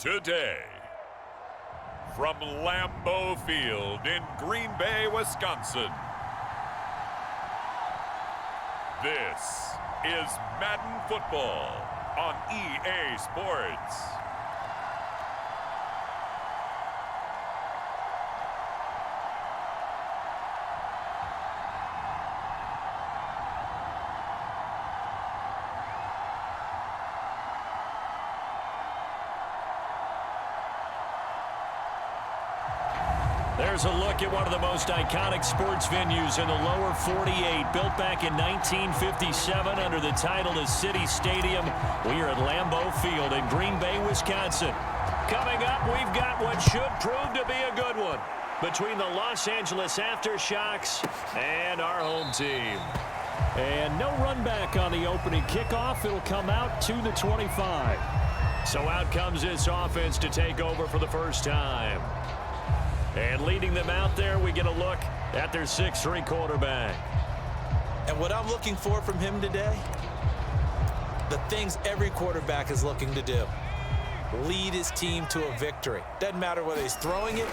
today. From Lambeau Field in Green Bay, Wisconsin, this is Madden Football on EA Sports. There's a look at one of the most iconic sports venues in the lower 48, built back in 1957 under the title of City Stadium. We are at Lambeau Field in Green Bay, Wisconsin. Coming up, we've got what should prove to be a good one between the Los Angeles Aftershocks and our home team. And no run back on the opening kickoff. It'll come out to the 25. So out comes this offense to take over for the first time. And leading them out there, we get a look at their 6'3" quarterback. And what I'm looking for from him today, the things every quarterback is looking to do. Lead his team to a victory. Doesn't matter whether he's throwing it,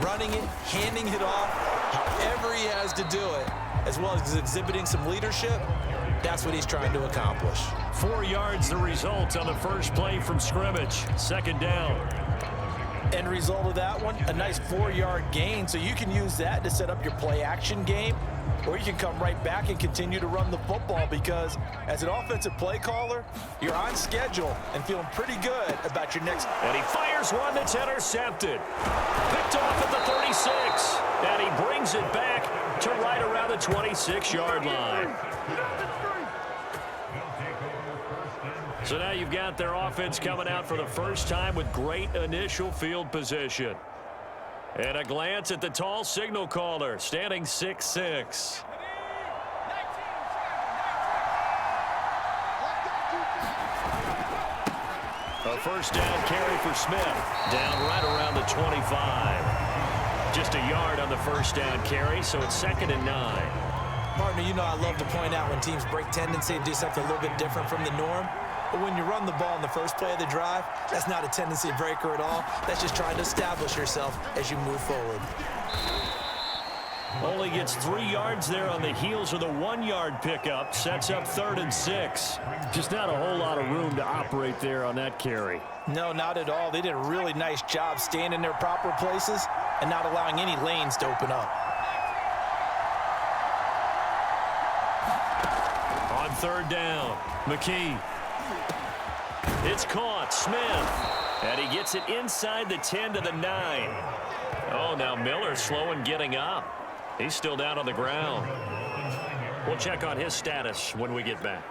running it, handing it off, however he has to do it, as well as exhibiting some leadership, that's what he's trying to accomplish. 4 yards the result on the first play from scrimmage. Second down. End result of that one, a nice 4-yard gain, so you can use that to set up your play-action game, or you can come right back and continue to run the football because as an offensive play caller, you're on schedule and feeling pretty good about your next. And he fires one that's intercepted. Picked off at the 36, and he brings it back to right around the 26-yard line. So now you've got their offense coming out for the first time with great initial field position. And a glance at the tall signal caller, standing 6'6". A first down carry for Smith, down right around the 25. Just a yard on the first down carry, so it's 2nd and 9. Partner, you know I love to point out when teams break tendency and do something a little bit different from the norm. But when you run the ball in the first play of the drive, that's not a tendency breaker at all. That's just trying to establish yourself as you move forward. Only gets 3 yards there on the heels of the 1-yard pickup. Sets up 3rd and 6. Just not a whole lot of room to operate there on that carry. No, not at all. They did a really nice job staying in their proper places and not allowing any lanes to open up. On 3rd down, McKee. It's caught, Smith, and he gets it inside the 10 to the 9. Oh, now Miller slow in getting up. He's still down on the ground. We'll check on his status when we get back.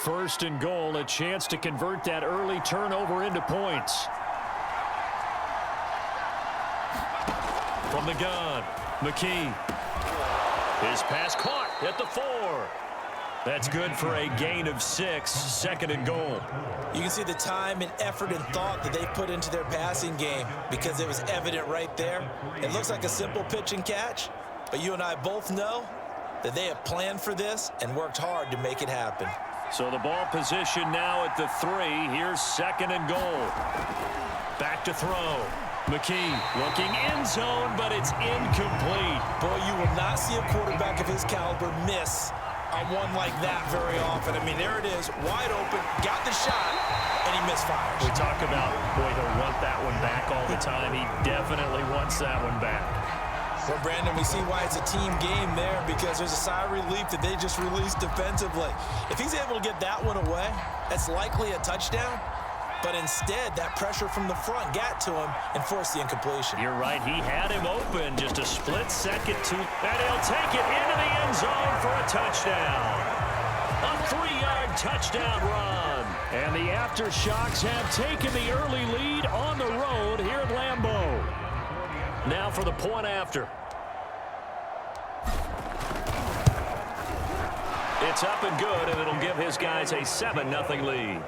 1st and goal, a chance to convert that early turnover into points. From the gun, McKee. His pass caught at the 4. That's good for a gain of 6, 2nd and goal. You can see the time and effort and thought that they put into their passing game because it was evident right there. It looks like a simple pitch and catch, but you and I both know that they have planned for this and worked hard to make it happen. So the ball position now at the 3. Here's 2nd and goal. Back to throw. McKee looking end zone, but it's incomplete. Boy, you will not see a quarterback of his caliber miss on one like that very often. I mean, there it is, wide open, got the shot, and he misfires. We talk about, boy, he'll want that one back all the time. He definitely wants that one back. Well, Brandon, we see why it's a team game there because there's a sigh of relief that they just released defensively. If he's able to get that one away, that's likely a touchdown. But instead, that pressure from the front got to him and forced the incompletion. You're right. He had him open. Just a split second to... And he'll take it into the end zone for a touchdown. A 3-yard touchdown run. And the Aftershocks have taken the early lead on the road here at Lambeau. Now for the point after. It's up and good, and it'll give his guys a 7-0 lead.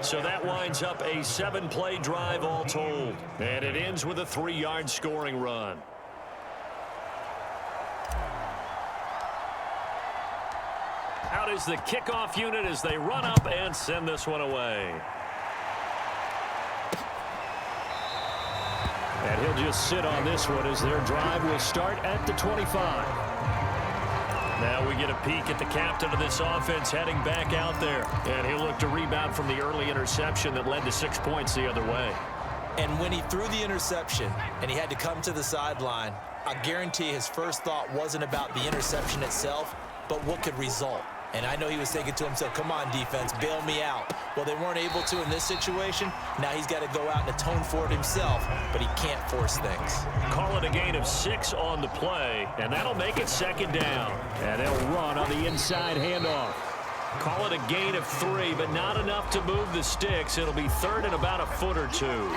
So that winds up a 7-play drive all told. And it ends with a 3-yard scoring run. Out is the kickoff unit as they run up and send this one away. just sit on this one as their drive will start at the 25. Now we get a peek at the captain of this offense heading back out there. And he'll look to rebound from the early interception that led to 6 points the other way. And when he threw the interception and he had to come to the sideline, I guarantee his first thought wasn't about the interception itself, but what could result. And I know he was thinking to himself, come on, defense, bail me out. Well, they weren't able to in this situation. Now he's got to go out and atone for it himself, but he can't force things. Call it a gain of 6 on the play, and that'll make it second down. And they'll run on the inside handoff. Call it a gain of 3, but not enough to move the sticks. It'll be third and about a foot or two.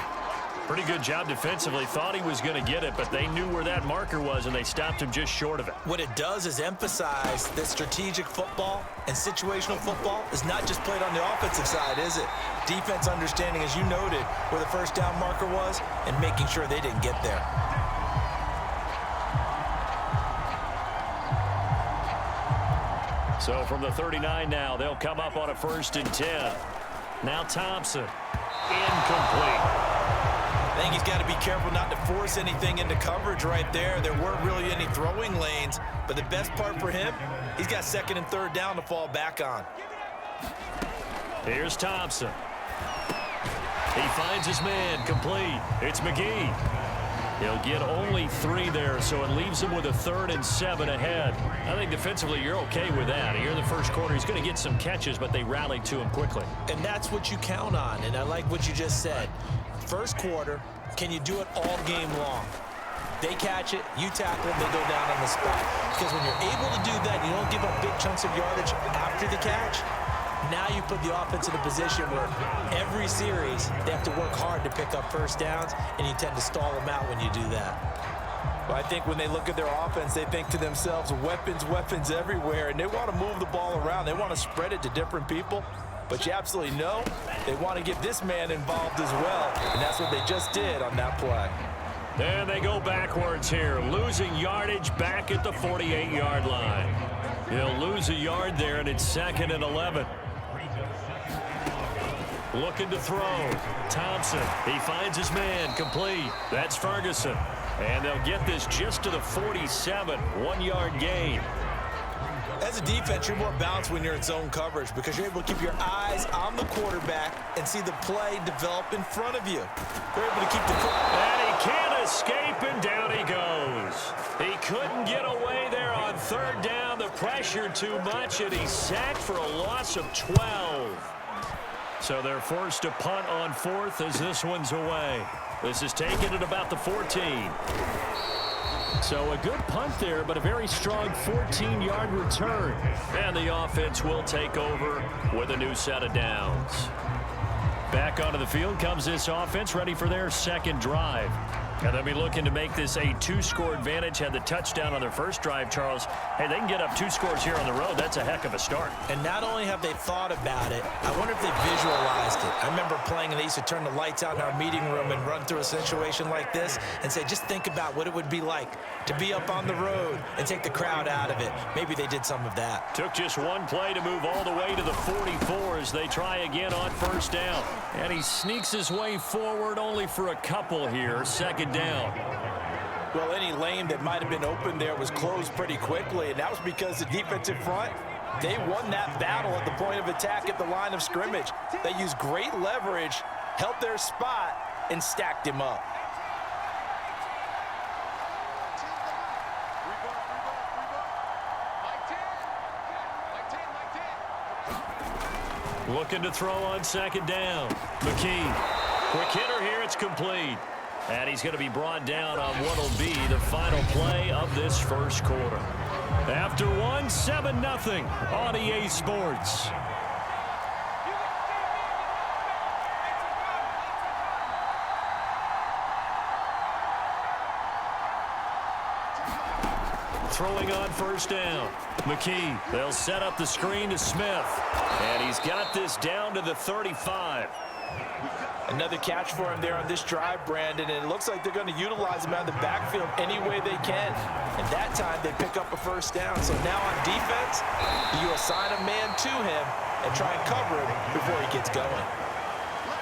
Pretty good job defensively. Thought he was going to get it, but they knew where that marker was, and they stopped him just short of it. What it does is emphasize that strategic football and situational football is not just played on the offensive side, is it? Defense understanding, as you noted, where the first down marker was and making sure they didn't get there. So from the 39 now, they'll come up on a 1st and 10. Now Thompson. Incomplete. I think he's got to be careful not to force anything into coverage right there. There weren't really any throwing lanes, but the best part for him, he's got 2nd and 3rd down to fall back on. Here's Thompson. He finds his man, complete. It's McGee. He'll get only 3 there, so it leaves him with a 3rd and 7 ahead. I think defensively you're okay with that. Here in the first quarter, he's going to get some catches, but they rallied to him quickly. And that's what you count on, and I like what you just said. First quarter, can you do it all game long? They catch it, you tackle them, they go down on the spot. Because when you're able to do that, you don't give up big chunks of yardage after the catch. Now you put the offense in a position where every series they have to work hard to pick up first downs, and you tend to stall them out when you do that. Well, I think when they look at their offense, they think to themselves, weapons, weapons everywhere, and they want to move the ball around. They want to spread it to different people. But you absolutely know they want to get this man involved as well, and that's what they just did on that play. And they go backwards here, losing yardage back at the 48-yard line. He'll lose a yard there, and it's 2nd and 11. Looking to throw. Thompson, he finds his man, complete. That's Ferguson. And they'll get this just to the 47, 1-yard gain. As a defense, you're more balanced when you're in zone coverage because you're able to keep your eyes on the quarterback and see the play develop in front of you. You're able to keep the and he can't escape, and down he goes. He couldn't get away there on 3rd down. The pressure too much, and he's sacked for a loss of 12. So they're forced to punt on 4th as this one's away. This is taken at about the 14. So a good punt there, but a very strong 14-yard return. And the offense will take over with a new set of downs. Back onto the field comes this offense, ready for their second drive. And they'll be looking to make this a 2-score advantage. Had the touchdown on their first drive, Charles. Hey, they can get up 2 scores here on the road. That's a heck of a start. And not only have they thought about it, I wonder if they visualized it. I remember playing, and they used to turn the lights out in our meeting room and run through a situation like this and say, just think about what it would be like to be up on the road and take the crowd out of it. Maybe they did some of that. Took just one play to move all the way to the 44 as they try again on 1st down. And he sneaks his way forward only for a couple here. 2nd down. Well, any lane that might have been open there was closed pretty quickly, and that was because the defensive front, they won that battle at the point of attack at the line of scrimmage. They used great leverage, held their spot, and stacked him up. Looking to throw on 2nd down. McKee. Quick hitter here. It's complete. And he's going to be brought down on what will be the final play of this first quarter. After one, 7-0 on EA Sports. Throwing on 1st down. McKee. They'll set up the screen to Smith. And he's got this down to the 35. Another catch for him there on this drive, Brandon, and it looks like they're going to utilize him out of the backfield any way they can. And that time, they pick up a 1st down. So now on defense, you assign a man to him and try and cover him before he gets going.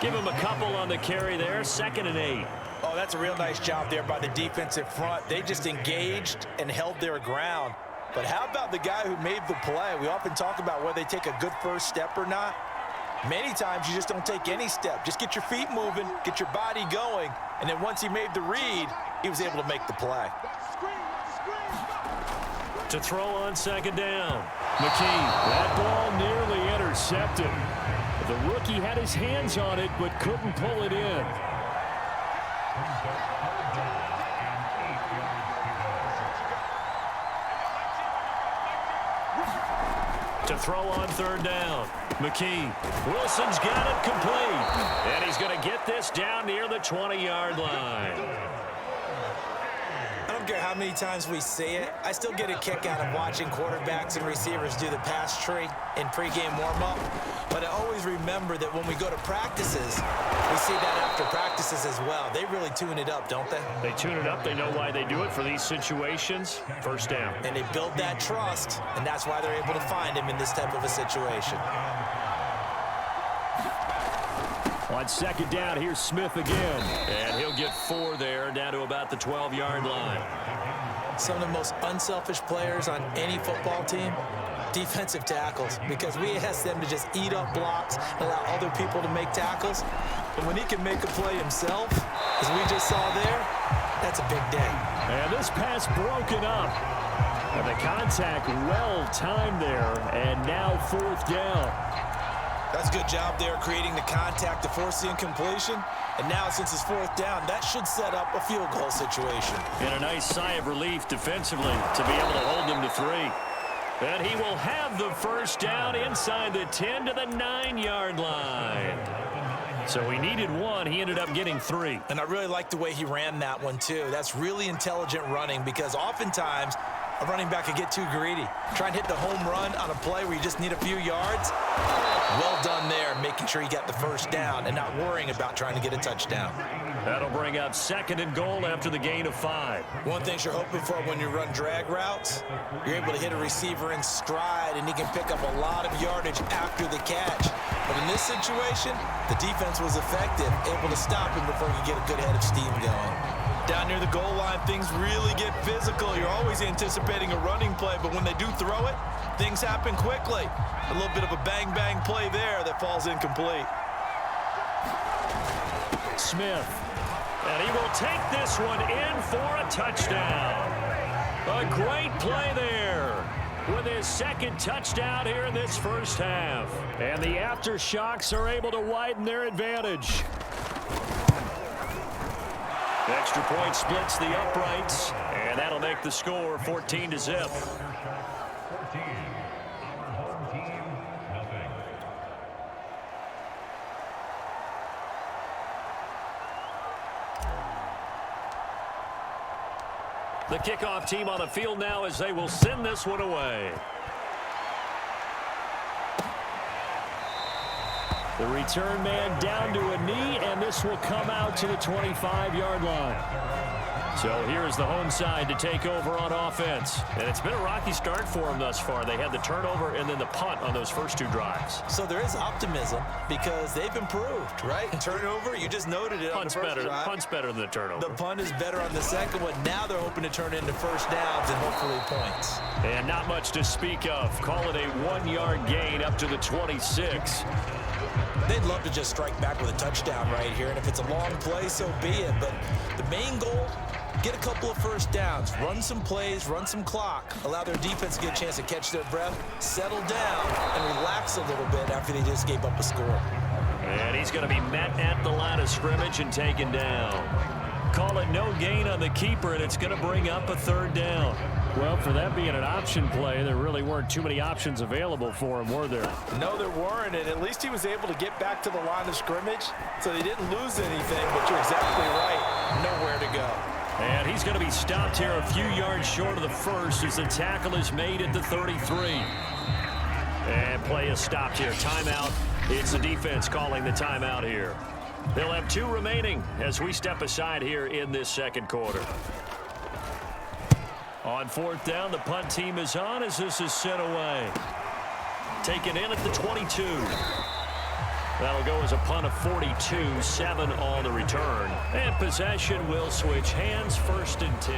Give him a couple on the carry there, 2nd and 8. Oh, that's a real nice job there by the defensive front. They just engaged and held their ground. But how about the guy who made the play? We often talk about whether they take a good first step or not. Many times you just don't take any step. Just get your feet moving, get your body going, and then once he made the read, he was able to make the play. To throw on 2nd down. McKee, that ball nearly intercepted. The rookie had his hands on it, but couldn't pull it in. To throw on 3rd down. McKee. Wilson's got it complete. And he's going to get this down near the 20-yard line. I don't care how many times we see it. I still get a kick out of watching quarterbacks and receivers do the pass tree in pregame warm-up. But I always remember that when we go to practices, we see that after practices as well. They really tune it up, don't they? They tune it up. They know why they do it for these situations. 1st down. And they build that trust, and that's why they're able to find him in this type of a situation. On 2nd down, here's Smith again. And he'll get 4 there, down to about the 12-yard line. Some of the most unselfish players on any football team, defensive tackles, because we ask them to just eat up blocks, allow other people to make tackles. And when he can make a play himself, as we just saw there, that's a big day. And this pass broken up. And the contact well-timed there, and now 4th down. That's a good job there creating the contact to force the incompletion. And now since it's 4th down, that should set up a field goal situation. And a nice sigh of relief defensively to be able to hold them to 3. And he will have the 1st down inside the 10 to the 9-yard line. So he needed 1. He ended up getting 3. And I really like the way he ran that one, too. That's really intelligent running because oftentimes a running back could get too greedy. Try and hit the home run on a play where you just need a few yards. Well done there, making sure you got the 1st down and not worrying about trying to get a touchdown. That'll bring up 2nd and goal after the gain of 5. One thing you're hoping for when you run drag routes, you're able to hit a receiver in stride, and he can pick up a lot of yardage after the catch. But in this situation, the defense was effective, able to stop him before he could get a good head of steam going. Down near the goal line, things really get physical. You're always anticipating a running play, but when they do throw it, things happen quickly. A little bit of a bang-bang play there that falls incomplete. Smith. And he will take this one in for a touchdown. A great play there with his 2nd touchdown here in this 1st half. And the aftershocks are able to widen their advantage. Extra point splits the uprights, and that'll make the score 14-0. The kickoff team on the field now as they will send this one away. The return man down to a knee, and this will come out to the 25-yard line. So here's the home side to take over on offense. And it's been a rocky start for them thus far. They had the turnover and then the punt on those first 2 drives. So there is optimism because they've improved, right? Turnover, you just noted it on the first drive. Punt's better than the turnover. The punt is better on the second one. Now they're hoping to turn into 1st downs and hopefully points. And not much to speak of. Call it a 1-yard gain up to the 26. They'd love to just strike back with a touchdown right here, and if it's a long play, so be it. But the main goal, get a couple of 1st downs, run some plays, run some clock, allow their defense to get a chance to catch their breath, settle down, and relax a little bit after they just gave up a score. And he's going to be met at the line of scrimmage and taken down. Call it no gain on the keeper, and it's going to bring up a 3rd down. Well, for that being an option play, there really weren't too many options available for him, were there? No, there weren't, and at least he was able to get back to the line of scrimmage, so they didn't lose anything, but you're exactly right, nowhere to go. And he's going to be stopped here a few yards short of the 1st as the tackle is made at the 33. And play is stopped here. Timeout. It's the defense calling the timeout here. They'll have 2 remaining as we step aside here in this 2nd quarter. On 4th down, the punt team is on as this is sent away. Taken in at the 22. That'll go as a punt of 42, 7 on the return. And possession will switch hands, 1st and 10.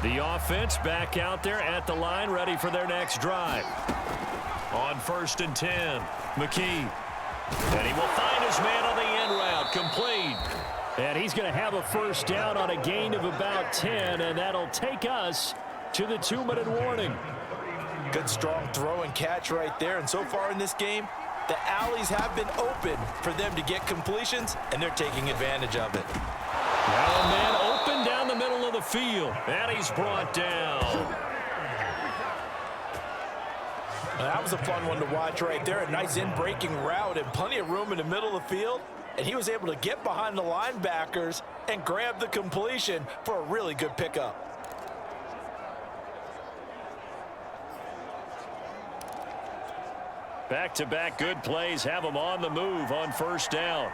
The offense back out there at the line, ready for their next drive. On 1st and 10, McKee. And he will find his man on the end route, complete. And he's going to have a 1st down on a gain of about 10, and that'll take us to the 2-minute warning. Good, strong throw and catch right there. And so far in this game, the alleys have been open for them to get completions, and they're taking advantage of it. Now a man open down the middle of the field, and he's brought down. That was a fun one to watch right there. A nice in-breaking route and plenty of room in the middle of the field. And he was able to get behind the linebackers and grab the completion for a really good pickup. Back-to-back good plays have them on the move on 1st down.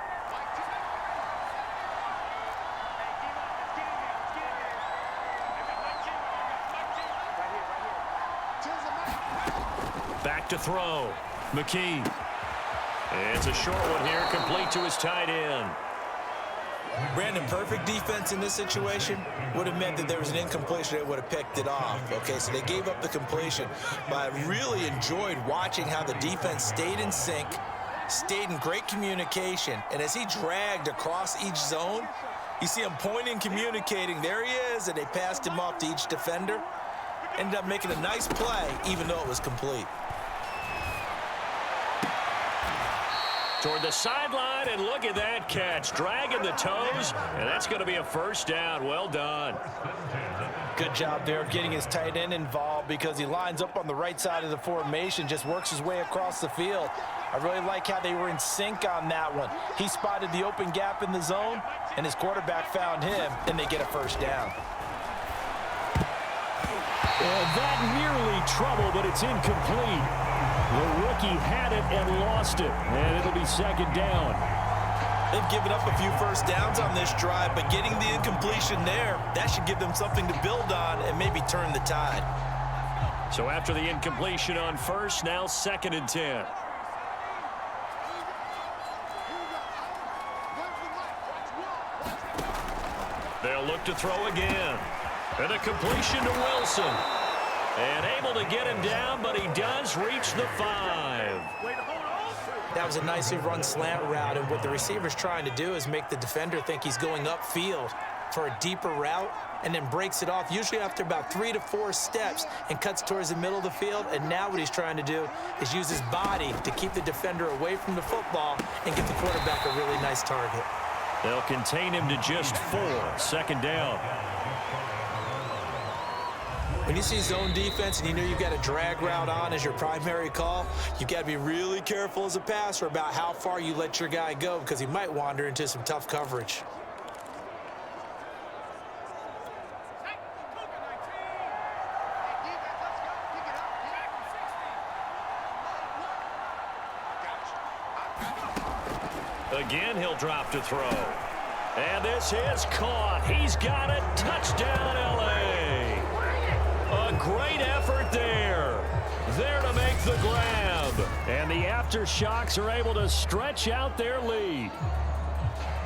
Back to throw. McKee. It's a short one here, complete to his tight end. Brandon, perfect defense in this situation would have meant that there was an incompletion that would have picked it off. Okay, so they gave up the completion. But I really enjoyed watching how the defense stayed in sync, stayed in great communication, and as he dragged across each zone, you see him pointing, communicating. There he is, and they passed him off to each defender. Ended up making a nice play, even though it was complete. Toward the sideline, and look at that catch. Dragging the toes, and that's going to be a 1st down. Well done. Good job there of getting his tight end involved because he lines up on the right side of the formation, just works his way across the field. I really like how they were in sync on that one. He spotted the open gap in the zone, and his quarterback found him, and they get a 1st down. And that nearly trouble, but it's incomplete. The rookie had it and lost it, and it'll be 2nd down. They've given up a few 1st downs on this drive, but getting the incompletion there, that should give them something to build on and maybe turn the tide. So after the incompletion on 1st, now 2nd and 10. They'll look to throw again. And a completion to Wilson. And able to get him down, but he does reach the 5. That was a nicely run slant route, and what the receiver's trying to do is make the defender think he's going upfield for a deeper route, and then breaks it off, usually after about 3 to 4 steps, and cuts towards the middle of the field. And now what he's trying to do is use his body to keep the defender away from the football and get the quarterback a really nice target. They'll contain him to just 4. 2nd down. When you see zone defense and you know you've got a drag route on as your primary call, you've got to be really careful as a passer about how far you let your guy go because he might wander into some tough coverage. Again, he'll drop to throw. And this is caught. He's got it. Touchdown, L.A. A great effort there. There to make the grab. And the aftershocks are able to stretch out their lead.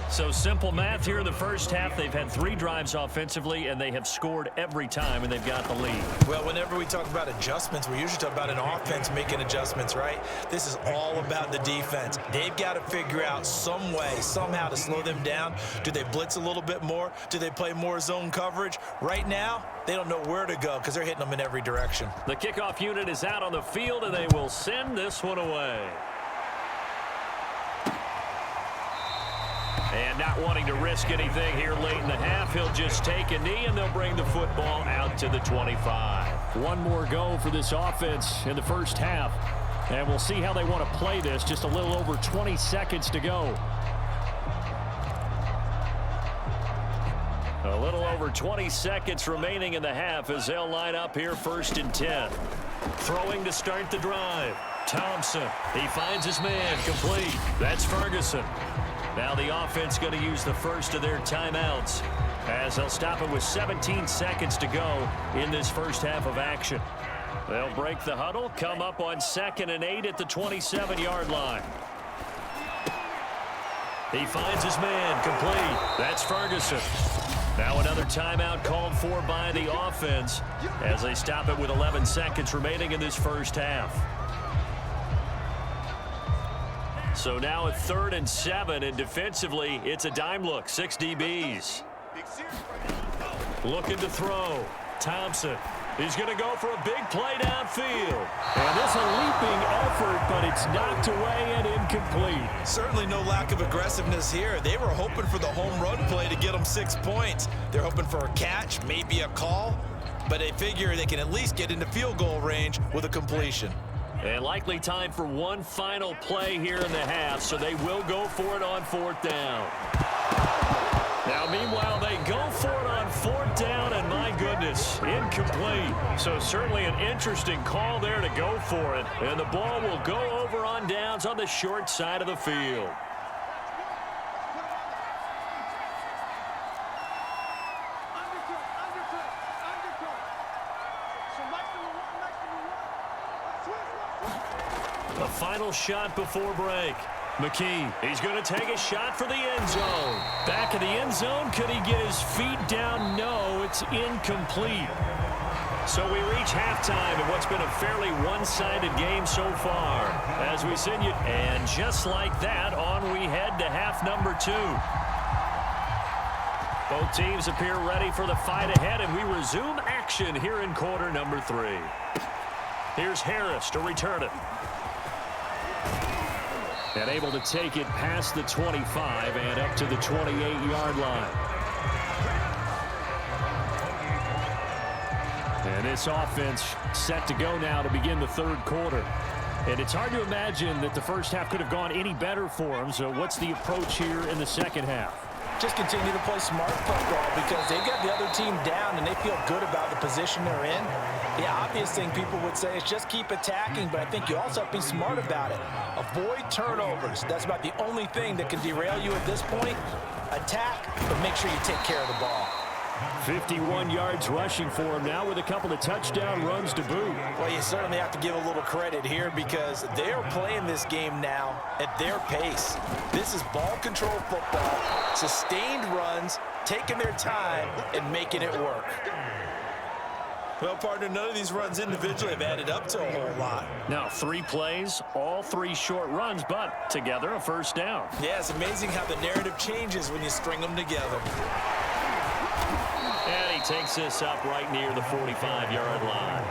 So simple math here in the 1st half. They've had 3 drives offensively, and they have scored every time, and they've got the lead. Well, whenever we talk about adjustments, we usually talk about an offense making adjustments, right? This is all about the defense. They've got to figure out some way, somehow to slow them down. Do they blitz a little bit more? Do they play more zone coverage? Right now, they don't know where to go because they're hitting them in every direction. The kickoff unit is out on the field, and they will send this one away. And not wanting to risk anything here late in the half, he'll just take a knee, and they'll bring the football out to the 25. One more go for this offense in the 1st half. And we'll see how they want to play this. Just a little over 20 seconds to go. A little over 20 seconds remaining in the half as they'll line up here 1st and 10. Throwing to start the drive. Thompson, he finds his man, complete. That's Ferguson. Now the offense going to use the first of their timeouts as they'll stop it with 17 seconds to go in this first half of action. They'll break the huddle, come up on 2nd and 8 at the 27-yard line. He finds his man, complete. That's Ferguson. Now another timeout called for by the offense as they stop it with 11 seconds remaining in this first half. So now at 3rd and 7, and defensively, it's a dime look, 6 DBs. Looking to throw. Thompson. He's going to go for a big play downfield. And this is a leaping effort, but it's knocked away and incomplete. Certainly no lack of aggressiveness here. They were hoping for the home run play to get them 6 points. They're hoping for a catch, maybe a call, but they figure they can at least get into field goal range with a completion. And likely time for one final play here in the half, so they will go for it on 4th down. Now, meanwhile, they go for it on 4th down, and my goodness, incomplete. So certainly an interesting call there to go for it, and the ball will go over on downs on the short side of the field. A final shot before break. McKee, he's going to take a shot for the end zone. Back in the end zone, could he get his feet down? No, it's incomplete. So we reach halftime in what's been a fairly one-sided game so far. As we send you, and just like that, on we head to half number 2. Both teams appear ready for the fight ahead, and we resume action here in quarter number 3. Here's Harris to return it. And able to take it past the 25 and up to the 28-yard line. And this offense set to go now to begin the 3rd quarter. And it's hard to imagine that the first half could have gone any better for them. So what's the approach here in the second half? Just continue to play smart football because they got the other team down and they feel good about the position they're in. The obvious thing people would say is just keep attacking, but I think you also have to be smart about it. Avoid turnovers. That's about the only thing that can derail you at this point. Attack, but make sure you take care of the ball. 51 yards rushing for him now with a couple of touchdown runs to boot. Well, you certainly have to give a little credit here because they're playing this game now at their pace. This is ball control football, sustained runs, taking their time, and making it work. Well, partner, none of these runs individually have added up to a whole lot. Now, 3 plays, all 3 short runs, but together a first down. Yeah, it's amazing how the narrative changes when you string them together. And he takes this up right near the 45-yard line.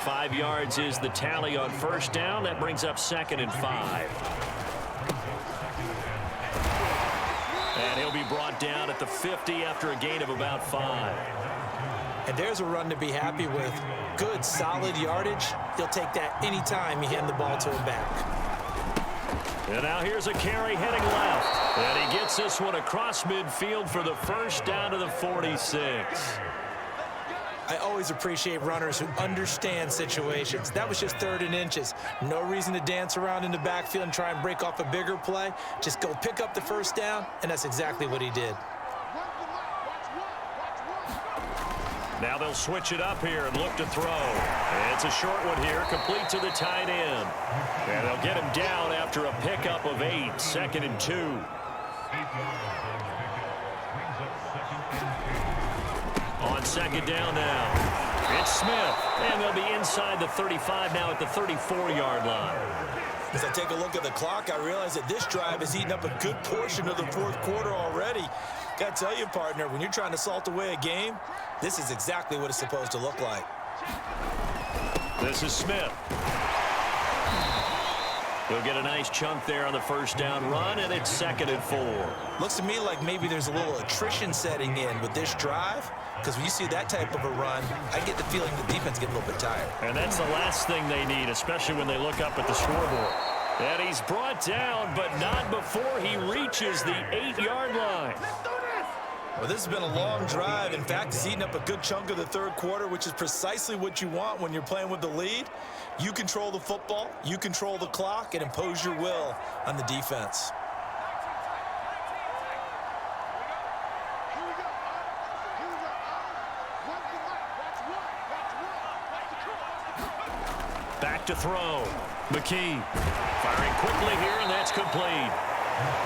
5 yards is the tally on first down. That brings up 2nd and 5. And he'll be brought down at the 50 after a gain of about 5. And there's a run to be happy with. Good, solid yardage. He'll take that anytime you hand the ball to him back. And now here's a carry heading left. And he gets this one across midfield for the first down to the 46. I always appreciate runners who understand situations. That was just 3rd and inches. No reason to dance around in the backfield and try and break off a bigger play. Just go pick up the first down, and that's exactly what he did. Now they'll switch it up here and look to throw. It's a short one here, complete to the tight end. And they'll get him down after a pickup of 8, 2nd and 2. On 2nd down now, it's Smith. And they'll be inside the 35 now at the 34-yard line. As I take a look at the clock, I realize that this drive has eaten up a good portion of the 4th quarter already. Got to tell you, partner, when you're trying to salt away a game, this is exactly what it's supposed to look like. This is Smith. He'll get a nice chunk there on the first down run, and it's 2nd and 4. Looks to me like maybe there's a little attrition setting in with this drive, because when you see that type of a run, I get the feeling the defense gets a little bit tired. And that's the last thing they need, especially when they look up at the scoreboard. And he's brought down, but not before he reaches the 8-yard line. Well, this has been a long drive. In fact, it's eaten up a good chunk of the third quarter, which is precisely what you want when you're playing with the lead. You control the football, you control the clock, and impose your will on the defense. Back to throw. McKee firing quickly here, and that's complete.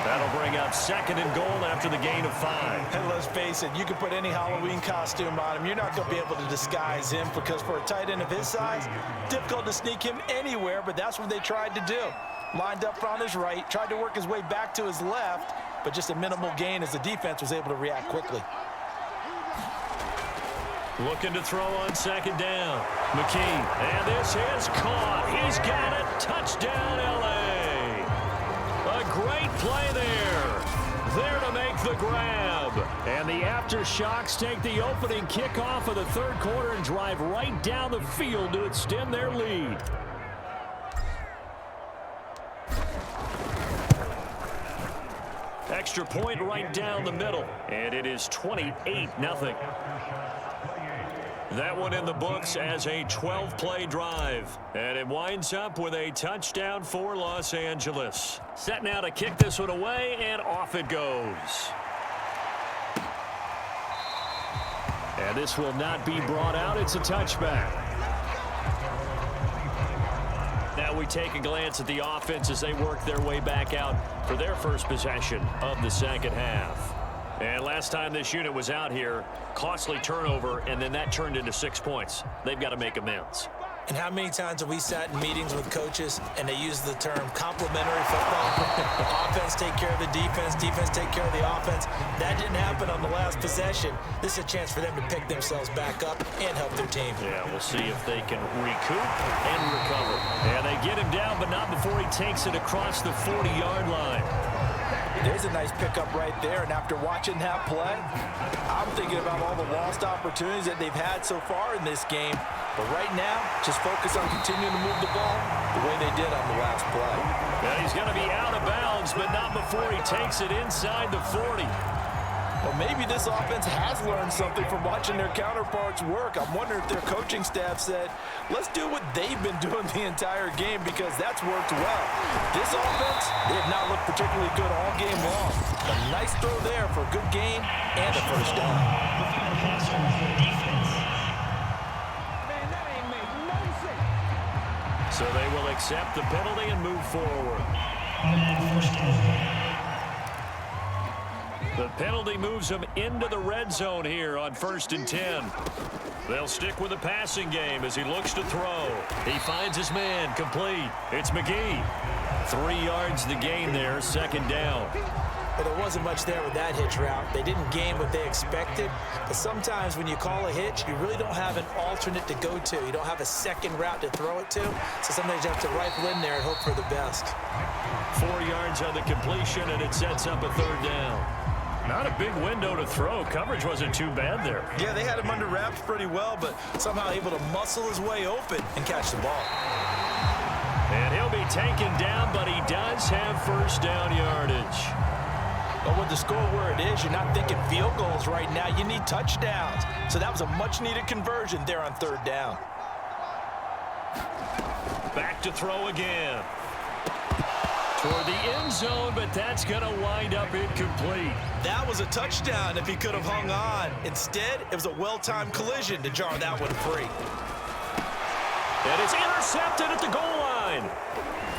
That'll bring up 2nd and goal after the gain of 5. And let's face it, you can put any Halloween costume on him. You're not going to be able to disguise him because for a tight end of his size, difficult to sneak him anywhere, but that's what they tried to do. Lined up on his right, tried to work his way back to his left, but just a minimal gain as the defense was able to react quickly. Looking to throw on 2nd down. McKee, and this is caught. He's got it. Touchdown, L.A. A great play there. There to make the grab. And the Aftershocks take the opening kickoff of the third quarter and drive right down the field to extend their lead. Extra point right down the middle. And it is 28-0. That one in the books as a 12-play drive. And it winds up with a touchdown for Los Angeles. Set now to kick this one away, and off it goes. And this will not be brought out. It's a touchback. Now we take a glance at the offense as they work their way back out for their first possession of the second half. And last time this unit was out here, costly turnover, and then that turned into 6 points. They've got to make amends. And how many times have we sat in meetings with coaches and they use the term complementary football? Offense take care of the defense, defense take care of the offense. That didn't happen on the last possession. This is a chance for them to pick themselves back up and help their team. Yeah, we'll see if they can recoup and recover. And they get him down, but not before he takes it across the 40-yard line. There's a nice pickup right there, and after watching that play, I'm thinking about all the lost opportunities that they've had so far in this game. But right now, just focus on continuing to move the ball the way they did on the last play. Yeah, he's going to be out of bounds, but not before he takes it inside the 40. Well, maybe this offense has learned something from watching their counterparts work. I'm wondering if their coaching staff said, let's do what they've been doing the entire game because that's worked well. This offense, they have not looked particularly good all game long. A nice throw there for a good gain and a first down. So they will accept the penalty and move forward. The penalty moves them into the red zone here on 1st and 10. They'll stick with the passing game as he looks to throw. He finds his man, complete. It's McGee. 3 yards the gain there, 2nd down. But there wasn't much there with that hitch route. They didn't gain what they expected. But sometimes when you call a hitch, you really don't have an alternate to go to. You don't have a second route to throw it to. So sometimes you have to rifle in there and hope for the best. 4 yards on the completion, and it sets up a 3rd down. Not a big window to throw. Coverage wasn't too bad there. Yeah, they had him under wraps pretty well, but somehow able to muscle his way open and catch the ball. And he'll be taken down, but he does have first down yardage. But with the score where it is, you're not thinking field goals right now. You need touchdowns. So that was a much-needed conversion there on 3rd down. Back to throw again. Toward the end zone, but that's going to wind up incomplete. That was a touchdown if he could have hung on. Instead, it was a well-timed collision to jar that one free. And it's intercepted at the goal line.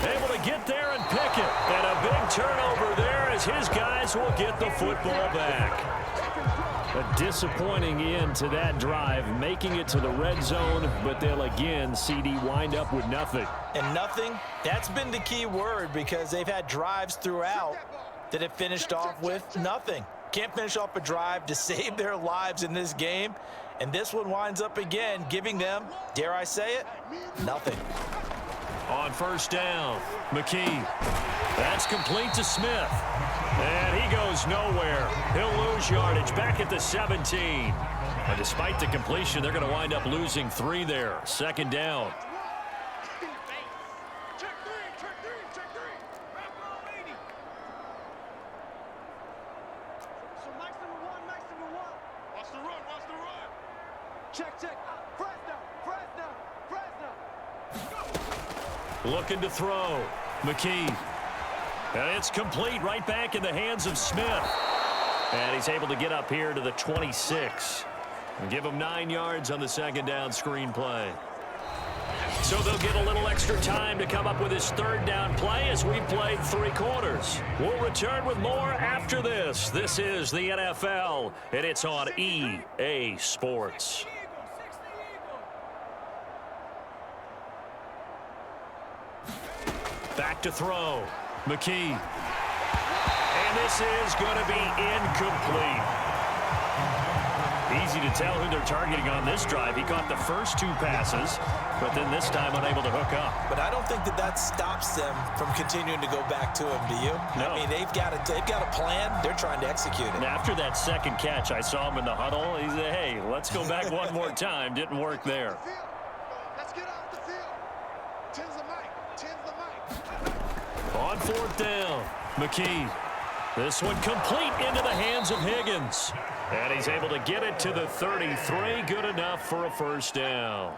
Able to get there and pick it. And a big turnover there as his guys will get the football back. A disappointing end to that drive, making it to the red zone, but they'll again, CD, wind up with nothing. And nothing, that's been the key word because they've had drives throughout that have finished off with nothing. Can't finish off a drive to save their lives in this game. And this one winds up again, giving them, dare I say it, nothing. On 1st down, McKee. That's complete to Smith. And he goes nowhere. He'll lose yardage back at the 17. And despite the completion, they're going to wind up losing 3 there. 2nd down. Looking to throw. McKee. And it's complete, right back in the hands of Smith. And he's able to get up here to the 26. And give him 9 yards on the second down screen play. So they'll get a little extra time to come up with his third down play as we played 3 quarters. We'll return with more after this. This is the NFL, and it's on EA Sports. Back to throw. McKee. And this is going to be incomplete. Easy to tell who they're targeting on this drive. He caught the first 2 passes, but then this time unable to hook up. But I don't think that stops them from continuing to go back to him, do you? No. I mean, they've got a plan. They're trying to execute it. And after that second catch, I saw him in the huddle. He said, hey, let's go back one more time. Didn't work there. Let's get off the field. Tens the mic. On 4th down, McKee. This one complete into the hands of Higgins. And he's able to get it to the 33. Good enough for a first down.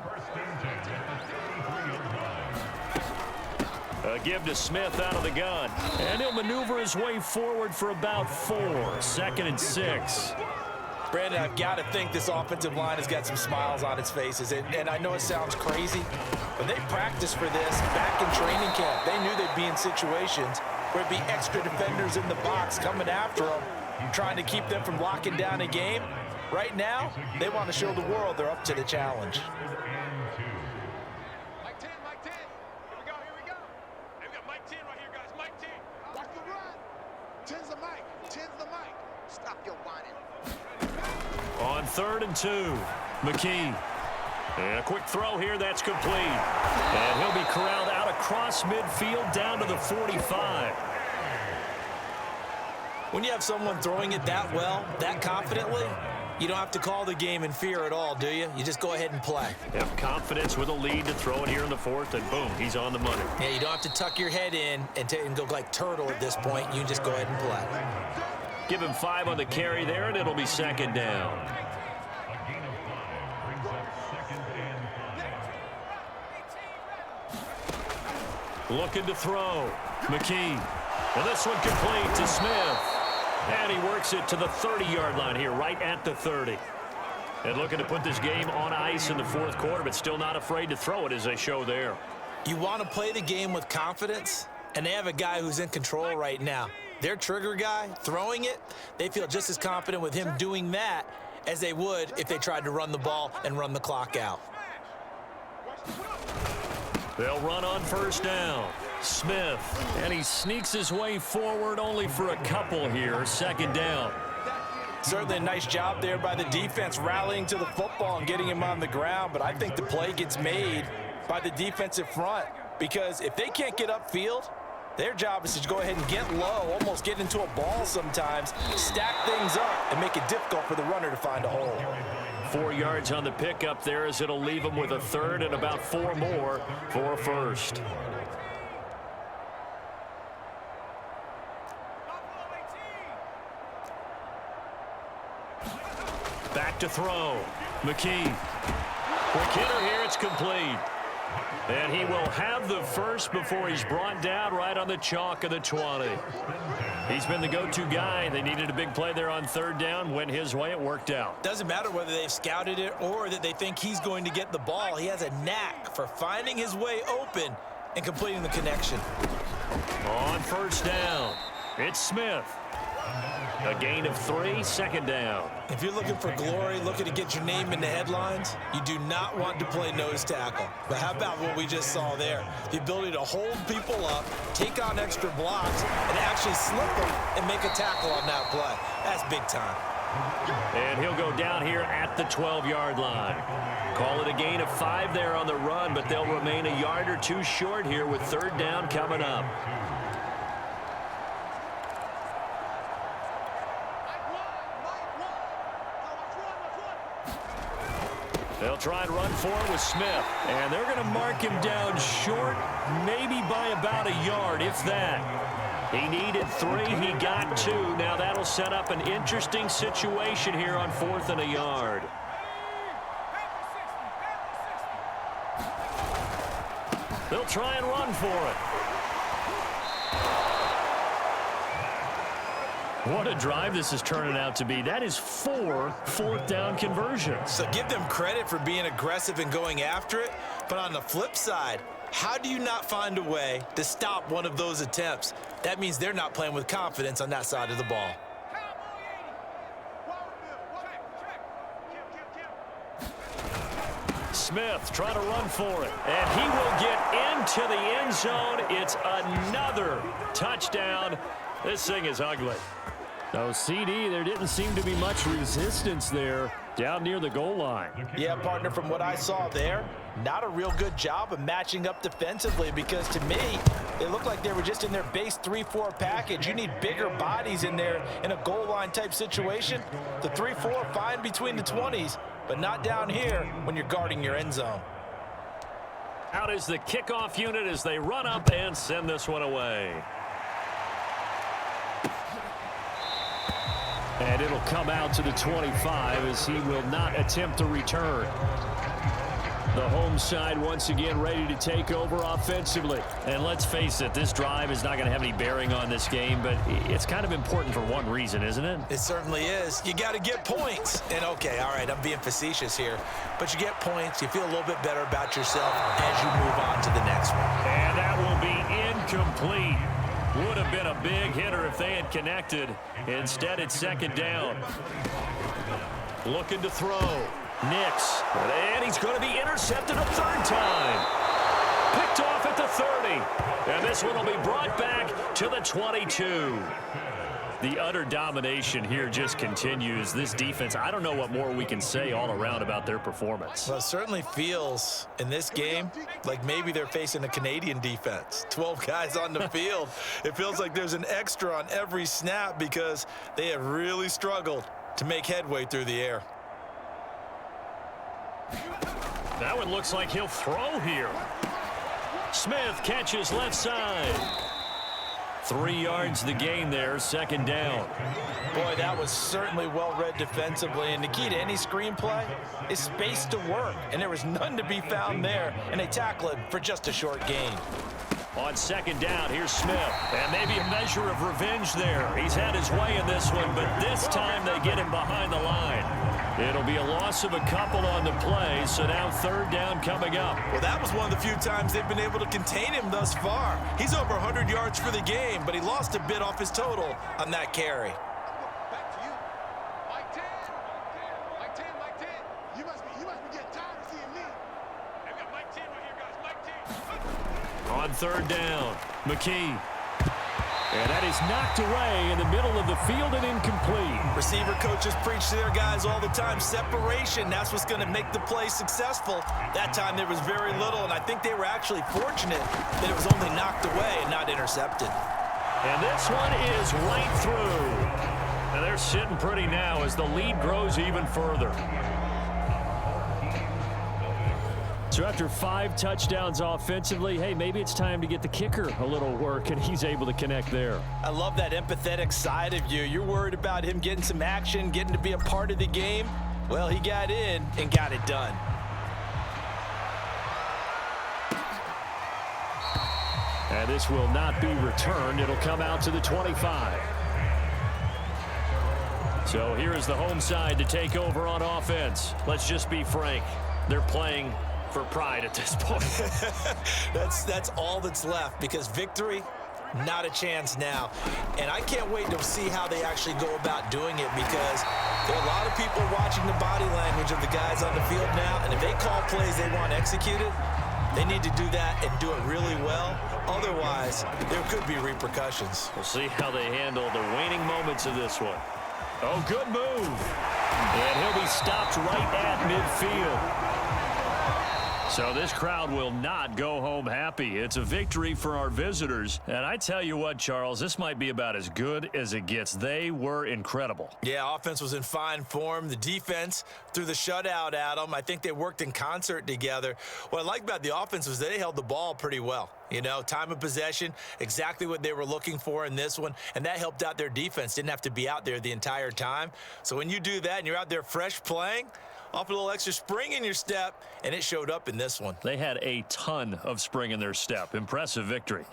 A give to Smith out of the gun. And he'll maneuver his way forward for about 4. 2nd and 6. Brandon, I've got to think this offensive line has got some smiles on its faces. And I know it sounds crazy, but they practiced for this back in training camp. They knew they'd be in situations where it'd be extra defenders in the box coming after them, trying to keep them from locking down a game. Right now, they want to show the world they're up to the challenge. Mike 10. Here we go. Hey, we got Mike 10 right here, guys. Mike 10. Watch the run. 10's the mic. Stop your whining. On 3rd and 2, McKee. And a quick throw here, that's complete. And he'll be corralled out across midfield down to the 45. When you have someone throwing it that well, that confidently, you don't have to call the game in fear at all, do you? You just go ahead and play. Have confidence with a lead to throw it here in the 4th, and boom, he's on the money. Yeah, you don't have to tuck your head in and go like turtle at this point. You just go ahead and play. Give him 5 on the carry there, and it'll be 2nd down. Looking to throw. McKee. And this one complete to Smith. And he works it to the 30-yard line here, right at the 30. And looking to put this game on ice in the 4th quarter, but still not afraid to throw it as they show there. You want to play the game with confidence, and they have a guy who's in control right now. Their trigger guy throwing it, they feel just as confident with him doing that as they would if they tried to run the ball and run the clock out. They'll run on 1st down. Smith, and he sneaks his way forward only for a couple here. 2nd down. Certainly a nice job there by the defense rallying to the football and getting him on the ground, but I think the play gets made by the defensive front because if they can't get upfield, their job is to go ahead and get low, almost get into a ball sometimes, stack things up, and make it difficult for the runner to find a hole. 4 yards on the pickup there as it'll leave him with a 3rd and about 4 more for a 1st. Back to throw. McKee. Quick hitter here. It's complete. And he will have the 1st before he's brought down right on the chalk of the 20. He's been the go-to guy. They needed a big play there on 3rd down. Went his way. It worked out. Doesn't matter whether they've scouted it or that they think he's going to get the ball. He has a knack for finding his way open and completing the connection. On 1st down, it's Smith. A gain of 3, 2nd down. If you're looking for glory, looking to get your name in the headlines, you do not want to play nose tackle. But how about what we just saw there? The ability to hold people up, take on extra blocks, and actually slip them and make a tackle on that play. That's big time. And he'll go down here at the 12-yard line. Call it a gain of 5 there on the run, but they'll remain a yard or 2 short here with 3rd down coming up. They'll try and run for it with Smith. And they're going to mark him down short, maybe by about a yard, if that. He needed 3. He got 2. Now that'll set up an interesting situation here on 4th and a yard. They'll try and run for it. What a drive this is turning out to be. That is 4 fourth-down conversions. So give them credit for being aggressive and going after it. But on the flip side, how do you not find a way to stop one of those attempts? That means they're not playing with confidence on that side of the ball. Smith trying to run for it, and he will get into the end zone. It's another touchdown. This thing is ugly. So, CD, there didn't seem to be much resistance there down near the goal line. Yeah, partner, from what I saw there, not a real good job of matching up defensively because, to me, it looked like they were just in their base 3-4 package. You need bigger bodies in there in a goal line type situation. The 3-4, fine between the 20s, but not down here when you're guarding your end zone. Out is the kickoff unit as they run up and send this one away. And it'll come out to the 25 as he will not attempt to return. The home side once again ready to take over offensively. And let's face it, this drive is not going to have any bearing on this game, but it's kind of important for one reason, isn't it? It certainly is. You got to get points. And, okay, all right, I'm being facetious here. But you get points, you feel a little bit better about yourself as you move on to the next one. And that will be incomplete. Would have been a big hitter if they had connected. Instead, it's second down. Looking to throw. Nix. And he's going to be intercepted a third time. Picked off at the 30. And this one will be brought back to the 22. The utter domination here just continues. This defense, I don't know what more we can say all around about their performance. Well, it certainly feels in this game like maybe they're facing a Canadian defense. 12 guys on the field. It feels like there's an extra on every snap because they have really struggled to make headway through the air. That one looks like he'll throw here. Smith catches left side. 3 yards the gain there, second down. Boy, that was certainly well-read defensively, and the key to any screenplay is space to work, and there was none to be found there, and they tackle it for just a short gain. On second down, here's Smith, and maybe a measure of revenge there. He's had his way in this one, but this time they get him behind the line. It'll be a loss of a couple on the play, so now third down coming up. Well, that was one of the few times they've been able to contain him thus far. He's over 100 yards for the game, but he lost a bit off his total on that carry. Back to you. Mike 10. Mike 10, Mike 10. You must be getting tired of seeing me. Hey, we got Mike 10 right here, guys. Mike 10. On third down, McKee. And that is knocked away in the middle of the field and incomplete. Receiver coaches preach to their guys all the time. Separation, that's what's going to make the play successful. That time there was very little, and I think they were actually fortunate that it was only knocked away and not intercepted. And this one is right through. And they're sitting pretty now as the lead grows even further. So after 5 touchdowns offensively, hey, maybe it's time to get the kicker a little work, and he's able to connect there. I love that empathetic side of you. You're worried about him getting some action, getting to be a part of the game. Well, he got in and got it done. And this will not be returned. It'll come out to the 25. So here is the home side to take over on offense. Let's just be frank. They're playing for pride at this point. That's all that's left, because victory, not a chance now. And I can't wait to see how they actually go about doing it, because there are a lot of people watching the body language of the guys on the field now, and if they call plays they want executed, they need to do that and do it really well. Otherwise, there could be repercussions. We'll see how they handle the waning moments of this one. Oh, good move. And he'll be stopped right at midfield. So this crowd will not go home happy. It's a victory for our visitors. And I tell you what, Charles, this might be about as good as it gets. They were incredible. Yeah, offense was in fine form. The defense threw the shutout at them. I think they worked in concert together. What I like about the offense was they held the ball pretty well. You know, time of possession, exactly what they were looking for in this one, and that helped out their defense. Didn't have to be out there the entire time. So when you do that and you're out there fresh playing, off a little extra spring in your step, and it showed up in this one. They had a ton of spring in their step. Impressive victory.